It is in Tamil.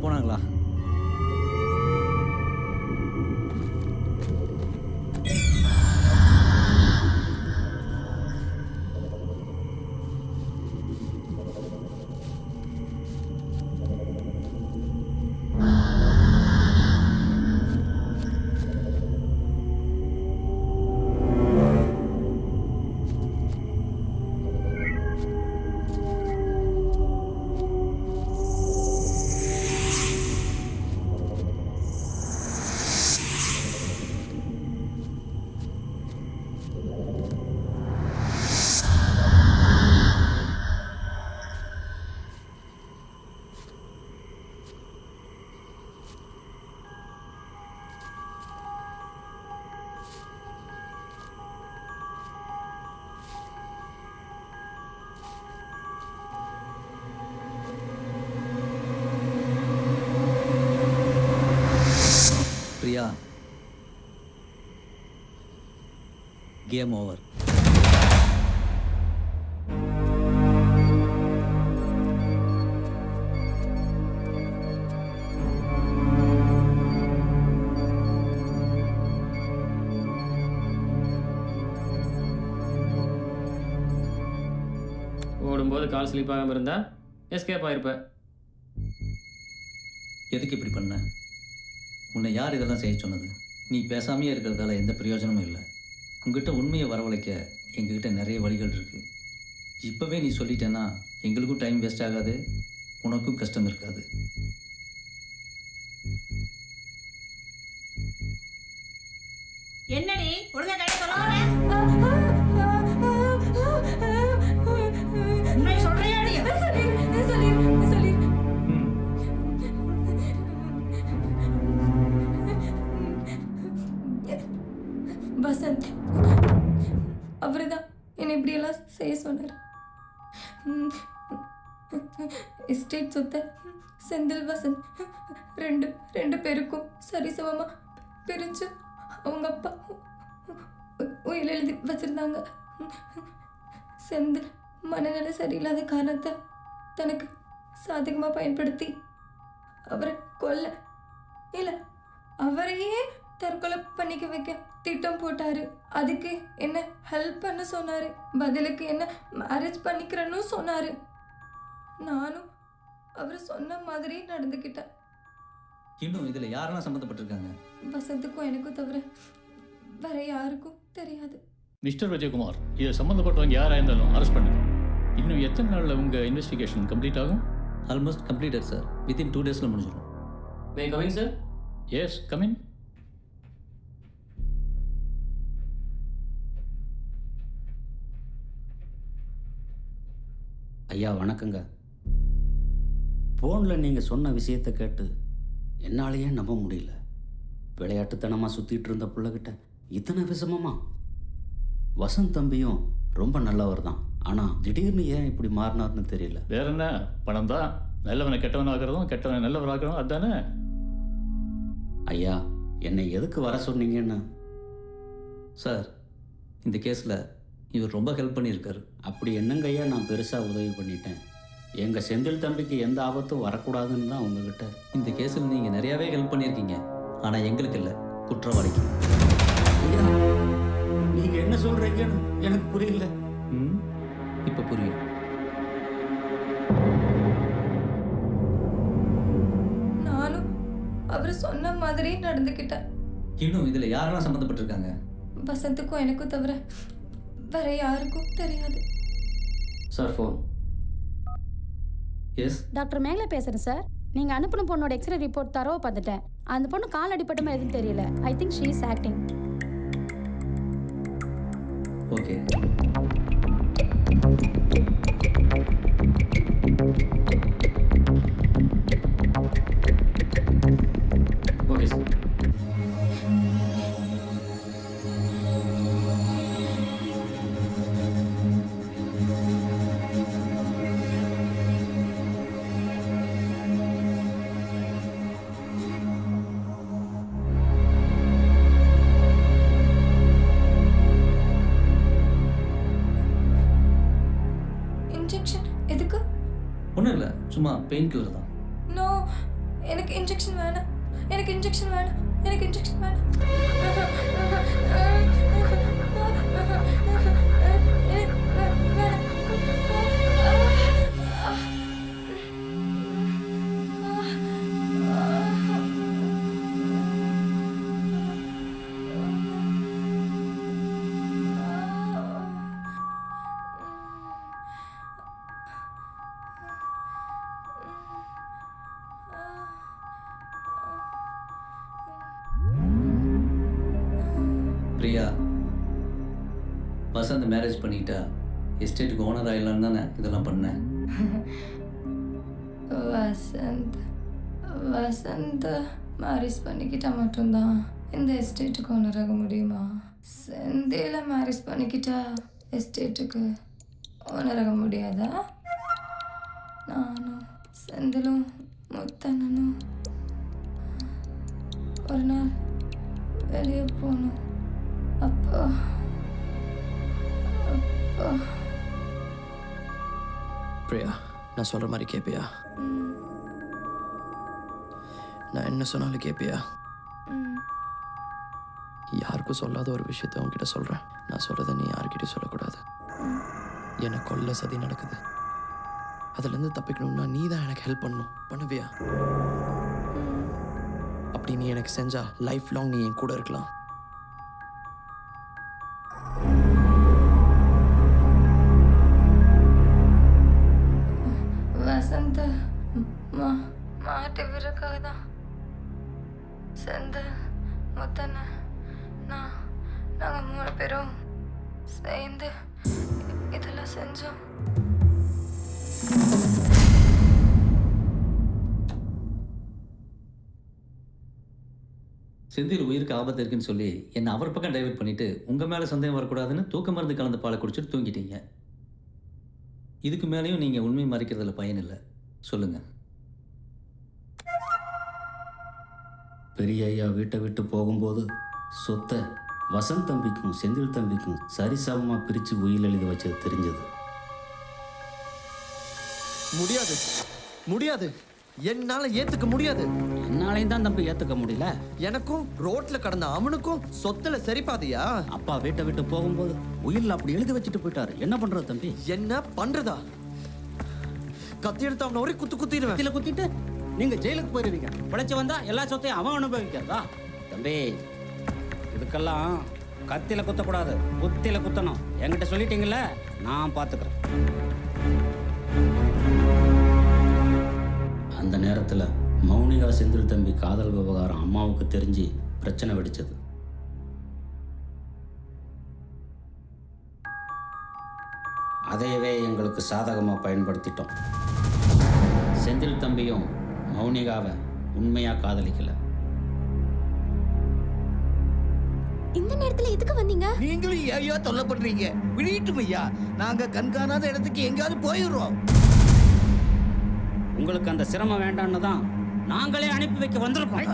போனாங்களா? Priya, game over. ஓடும்போது கால் ஸ்லிப் ஆகாமல் இருந்தா எஸ்கேப் ஆயிருப்ப. எதுக்கு இப்படி பண்ண? உன்னை யார் இதெல்லாம் செய்ய சொன்னது? நீ பேசாமையே இருக்கிறதால எந்த பிரயோஜனமும் இல்லை. உங்ககிட்ட உண்மையை வரவழைக்க எங்ககிட்ட நிறைய வழிகள் இருக்குது. இப்போவே நீ சொல்லிட்டேன்னா எங்களுக்கும் டைம் வேஸ்ட் ஆகாது, உனக்கும் கஷ்டம் இருக்காது. என்னடி ஒழுங்கா கேட்ட சொல்லுவானே? உண்மை சொல்றியாடி? வசந்த் அவரு தான் என்னை இப்படியெல்லாம் செய்ய சொன்னார். எஸ்டேட் சொத்தை செந்தில் வசந்த் ரெண்டு பேருக்கும் சரிசமமாக பிரிஞ்சு அவங்க அப்பா உயிர் எழுதி வச்சிருந்தாங்க. செந்தில் மனநிலை சரியில்லாத காரணத்தை தனக்கு சாதகமாக பயன்படுத்தி அவரை கொல்ல இல்லை அவரையே தற்கொலை பண்ணிக்க வைக்க திட்டம் போட்டாரு. அதுக்கு என்ன ஹெல்ப் பண்ண சொன்னாரு, பதிலுக்கு என்ன மேரேஜ் பண்ணிக்கிறேன்னு சொன்னாரு. நானும் அவர் சொன்ன மாதிரி நடந்துக்கிட்டேன். இன்னும் இதில் யாரெல்லாம் சம்மந்தப்பட்டிருக்காங்க? வசந்துக்கும் எனக்கும் தவிர வேற யாருக்கும் தெரியாது. மிஸ்டர் விஜயகுமார், இதை சம்மந்தப்பட்டவங்க யாராக இருந்தாலும் அரெஸ்ட் பண்ணுங்க. இன்னும் எத்தனை நாளில் உங்கள் இன்வெஸ்டிகேஷன் கம்ப்ளீட் ஆகும்? Almost completed sir. Within 2 days முடிஞ்சிடும். May coming sir? Yes, come in. ஐயா வணக்கங்க. ஃபோனில் நீங்கள் சொன்ன விஷயத்தை கேட்டு என்னாலேயே நம்ப முடியல. விளையாட்டுத்தனமாக சுற்றிட்டு இருந்த பிள்ளைகிட்ட இத்தனை விஷமமா? வசந்த் தம்பியும் ரொம்ப நல்லவர் தான், ஆனால் திடீர்னு ஏன் இப்படி மாறினார்னு தெரியல. வேற என்ன, பணம் தான். நல்லவனை கெட்டவன் ஆகிறதும் கெட்டவனை நல்லவர் ஆகிறதும் அதுதானே. ஐயா, என்னை எதுக்கு வர சொன்னீங்கன்னு? சார், இந்த கேஸில் இவர் ரொம்ப ஹெல்ப் பண்ணியிருக்காரு. அப்படி என்னங்க ஐயா நான் பெருசாக உதவி பண்ணிட்டேன்? எங்கள் செந்தில் தம்பிக்கு எந்த ஆபத்தும் வரக்கூடாதுன்னு தான் உங்ககிட்ட. இந்த கேஸில் நீங்கள் நிறையாவே ஹெல்ப் பண்ணியிருக்கீங்க, ஆனால் எங்களுக்கு இல்லை, குற்றவாளிக்கு. ஐயா, நீங்கள் என்ன சொல்கிறீங்கன்னு எனக்கு புரியல. இப்போ புரியும். நானும் அவர் சொன்ன மாதிரி நடந்துக்கிட்டேன். இன்னும் இதில் யாரெல்லாம் சம்மந்தப்பட்டிருக்காங்க? வசந்துக்கும் எனக்கும் தவிர வேற யாருக்கும் தெரியாது. Sir phone. எஸ் டாக்டர் மேலே பேசுகிறேன் சார். நீங்கள் அனுப்பின பொண்ணோட எக்ஸ்ரே ரிப்போர்ட் தரவோ பார்த்துட்டேன். அந்த பொண்ணு கால் அடிப்பட்டமா எதுவும் தெரியல. I think she is acting. Okay. Okay sir. Injection எதுக்கு? ஒன்றும் இல்லை, சும்மா பெயின் கில்லர் தான். நோ, எனக்கு இன்ஜெக்ஷன் வேணாம், எனக்கு இன்ஜெக்ஷன் வேணாம், எனக்கு இன்ஜெக்ஷன் வேணாம். பிரியா, வசந்த் மேரேஜ் பண்ணிட்டா எஸ்டேட்டுக்கு ஓனர் ஆயிடலான்னு தானே இதெல்லாம் பண்ணேன். வசந்த் வசந்த் மேரேஜ் பண்ணிக்கிட்டா மட்டும்தான் இந்த எஸ்டேட்டுக்கு ஓனர் ஆக முடியுமா? செந்தில மேரேஜ் பண்ணிக்கிட்டா எஸ்டேட்டுக்கு ஓனர் ஆக முடியாதா? நானும் செந்திலும் முத்தண்ணனும் ஒரு நாள் வெளியே போகணும். அப்போ பிரியா, நான் சொல்கிற மாதிரி கேட்பியா? நான் என்ன சொன்னாலும் கேட்பியா? யாருக்கும் சொல்லாத ஒரு விஷயத்த உன்கிட்ட சொல்கிறேன். நான் சொல்கிறத நீ யார்கிட்டயும் சொல்லக்கூடாது. எனக்கு கொல்ல சதி நடக்குது. அதுலேருந்து தப்பிக்கணும்னா நீ தான் எனக்கு ஹெல்ப் பண்ணணும். பண்ணுவியா? அப்படி நீ எனக்கு செஞ்சா லைஃப் லாங் நீ என் கூட இருக்கலாம். வசந்த மாட்டு விறக்காக தான் செந்தில் முத்தண்ண நாங்கள் 3 பேரும் சேர்ந்து இதெல்லாம் செஞ்சோம். செந்தில் உயிருக்கு ஆபத்து இருக்குன்னு சொல்லி என்னை அவர் பக்கம் டைவர்ட் பண்ணிட்டு உங்கள் மேலே சந்தேகம் வரக்கூடாதுன்னு தூக்க மருந்து கலந்த பாலை குடிச்சிட்டு தூங்கிட்டீங்க. இதுக்கு மேலேயும் நீங்கள் உண்மை மறைக்கிறதுல பயன் இல்லை. சொல்லுங்கள். பெரிய ஐயா வீட்டை விட்டு போகும்போது சொத்தை வசந்த் தம்பிக்கும் செந்தில் தம்பிக்கும் சரிசமமாக பிரித்து உயில் எழுதி வச்சது தெரிஞ்சது. முடியாது, முடியாது, என்னால ஏத்துக்க முடியாது. என்னாலையும் தான் தம்பி ஏற்றுக்க முடியல. எனக்கும் ரோட்ல கடந்த அவனுக்கும் சொத்துல சரிபாதியா? அப்பா வீட்டை விட்டு போகும்போது உயில் அப்படி எழுதி வச்சுட்டு போயிட்டாரு. என்ன பண்றது தம்பி? என்ன பண்றதா? கத்தி எடுத்து அவனை ஒரே குத்து குத்திடுவேன். கத்தியில குத்திட்டு நீங்க ஜெயிலுக்கு போயிருவீங்க. பிழைச்சு வந்தா எல்லா சொத்தையும் அவன் அனுபவிக்கிறதா? தம்பி, இதுக்கெல்லாம் கத்தியில குத்தக்கூடாது, புத்தியில குத்தணும். என்கிட்ட சொல்லிட்டீங்கல்ல, நான் பார்த்துக்கிறேன். அந்த நேரத்தில் மௌனிகா செந்தில் தம்பி காதல் விவகாரம் அம்மாவுக்கு தெரிஞ்சு பிரச்சனை வெடிச்சது. அதையவே எங்களுக்கு சாதகமாக பயன்படுத்திட்டோம். செந்தில் தம்பியும் மௌனிகாவை உண்மையாக காதலிக்கல. இந்த நேரத்துல எதுக்கு வந்தீங்க? நீங்களும் ஐயா தொல்லை பண்றீங்க. விழிட்டும் ஐயா, நாங்க கண்காணாத இடத்துக்கு எங்கேயாவது போயிடுறோம். உங்களுக்கு அந்த சிரமம் வேண்டான்னு தான் நாங்களே அனுப்பி வைக்க வந்திருக்கோம்.